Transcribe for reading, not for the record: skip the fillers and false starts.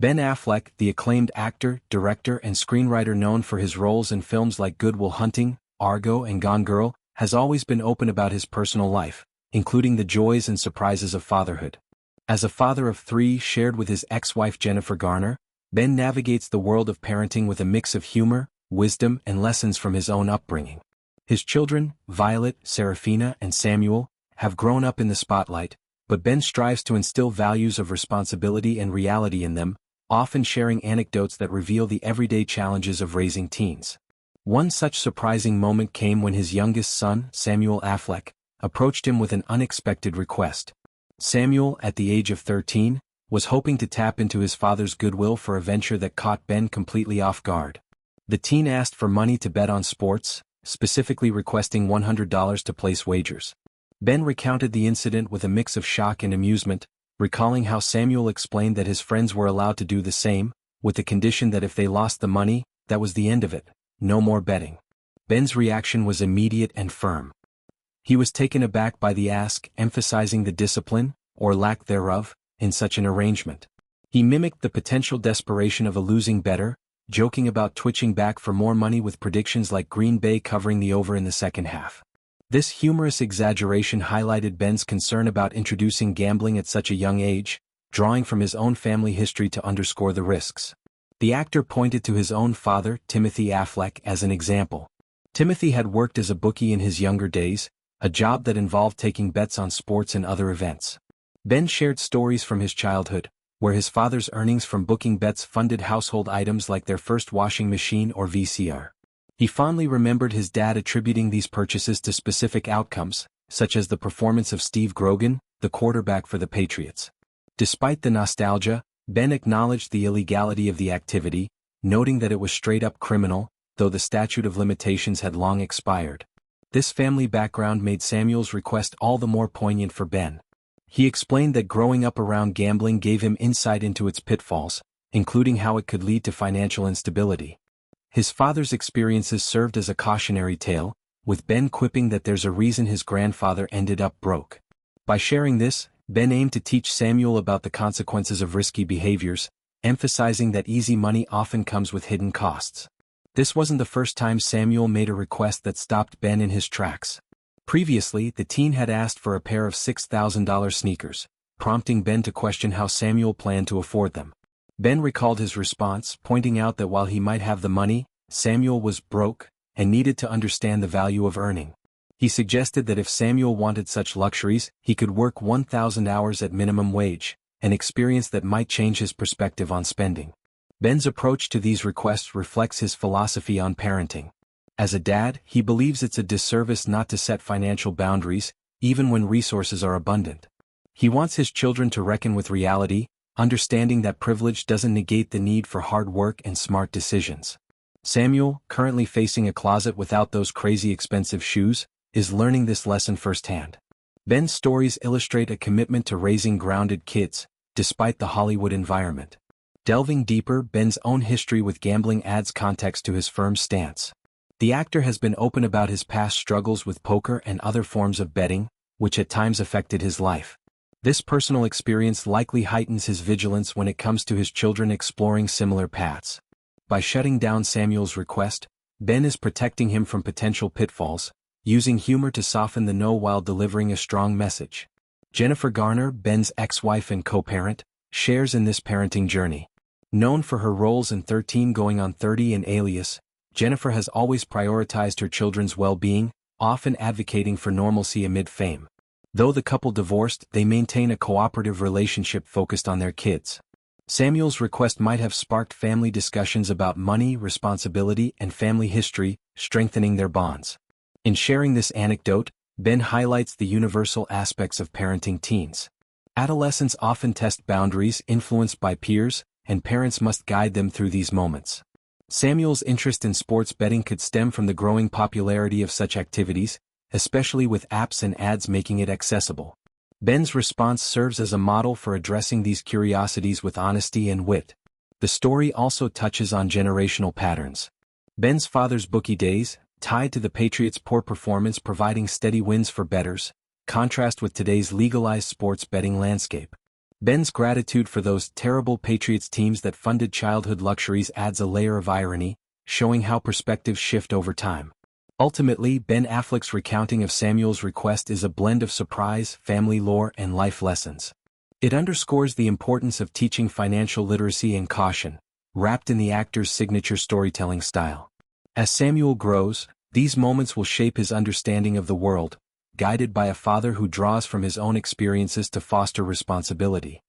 Ben Affleck, the acclaimed actor, director and screenwriter known for his roles in films like Good Will Hunting, Argo and Gone Girl, has always been open about his personal life, including the joys and surprises of fatherhood. As a father of 3 shared with his ex-wife Jennifer Garner, Ben navigates the world of parenting with a mix of humor, wisdom and lessons from his own upbringing. His children, Violet, Serafina and Samuel, have grown up in the spotlight, but Ben strives to instill values of responsibility and reality in them, often sharing anecdotes that reveal the everyday challenges of raising teens. One such surprising moment came when his youngest son, Samuel Affleck, approached him with an unexpected request. Samuel, at the age of 13, was hoping to tap into his father's goodwill for a venture that caught Ben completely off guard. The teen asked for money to bet on sports, specifically requesting $100 to place wagers. Ben recounted the incident with a mix of shock and amusement, recalling how Samuel explained that his friends were allowed to do the same, with the condition that if they lost the money, that was the end of it, no more betting. Ben's reaction was immediate and firm. He was taken aback by the ask, emphasizing the discipline, or lack thereof, in such an arrangement. He mimicked the potential desperation of a losing bettor, joking about twitching back for more money with predictions like Green Bay covering the over in the second half. This humorous exaggeration highlighted Ben's concern about introducing gambling at such a young age, drawing from his own family history to underscore the risks. The actor pointed to his own father, Timothy Affleck, as an example. Timothy had worked as a bookie in his younger days, a job that involved taking bets on sports and other events. Ben shared stories from his childhood, where his father's earnings from booking bets funded household items like their first washing machine or VCR. He fondly remembered his dad attributing these purchases to specific outcomes, such as the performance of Steve Grogan, the quarterback for the Patriots. Despite the nostalgia, Ben acknowledged the illegality of the activity, noting that it was straight-up criminal, though the statute of limitations had long expired. This family background made Samuel's request all the more poignant for Ben. He explained that growing up around gambling gave him insight into its pitfalls, including how it could lead to financial instability. His father's experiences served as a cautionary tale, with Ben quipping that there's a reason his grandfather ended up broke. By sharing this, Ben aimed to teach Samuel about the consequences of risky behaviors, emphasizing that easy money often comes with hidden costs. This wasn't the first time Samuel made a request that stopped Ben in his tracks. Previously, the teen had asked for a pair of $6,000 sneakers, prompting Ben to question how Samuel planned to afford them. Ben recalled his response, pointing out that while he might have the money, Samuel was broke, and needed to understand the value of earning. He suggested that if Samuel wanted such luxuries, he could work 1,000 hours at minimum wage, an experience that might change his perspective on spending. Ben's approach to these requests reflects his philosophy on parenting. As a dad, he believes it's a disservice not to set financial boundaries, even when resources are abundant. He wants his children to reckon with reality, understanding that privilege doesn't negate the need for hard work and smart decisions. Samuel, currently facing a closet without those crazy expensive shoes, is learning this lesson firsthand. Ben's stories illustrate a commitment to raising grounded kids, despite the Hollywood environment. Delving deeper, Ben's own history with gambling adds context to his firm stance. The actor has been open about his past struggles with poker and other forms of betting, which at times affected his life. This personal experience likely heightens his vigilance when it comes to his children exploring similar paths. By shutting down Samuel's request, Ben is protecting him from potential pitfalls, using humor to soften the no while delivering a strong message. Jennifer Garner, Ben's ex-wife and co-parent, shares in this parenting journey. Known for her roles in 13 Going on 30 and Alias, Jennifer has always prioritized her children's well-being, often advocating for normalcy amid fame. Though the couple divorced, they maintain a cooperative relationship focused on their kids. Samuel's request might have sparked family discussions about money, responsibility, and family history, strengthening their bonds. In sharing this anecdote, Ben highlights the universal aspects of parenting teens. Adolescents often test boundaries influenced by peers, and parents must guide them through these moments. Samuel's interest in sports betting could stem from the growing popularity of such activities, especially with apps and ads making it accessible. Ben's response serves as a model for addressing these curiosities with honesty and wit. The story also touches on generational patterns. Ben's father's bookie days, tied to the Patriots' poor performance providing steady wins for bettors, contrast with today's legalized sports betting landscape. Ben's gratitude for those terrible Patriots teams that funded childhood luxuries adds a layer of irony, showing how perspectives shift over time. Ultimately, Ben Affleck's recounting of Samuel's request is a blend of surprise, family lore, and life lessons. It underscores the importance of teaching financial literacy and caution, wrapped in the actor's signature storytelling style. As Samuel grows, these moments will shape his understanding of the world, guided by a father who draws from his own experiences to foster responsibility.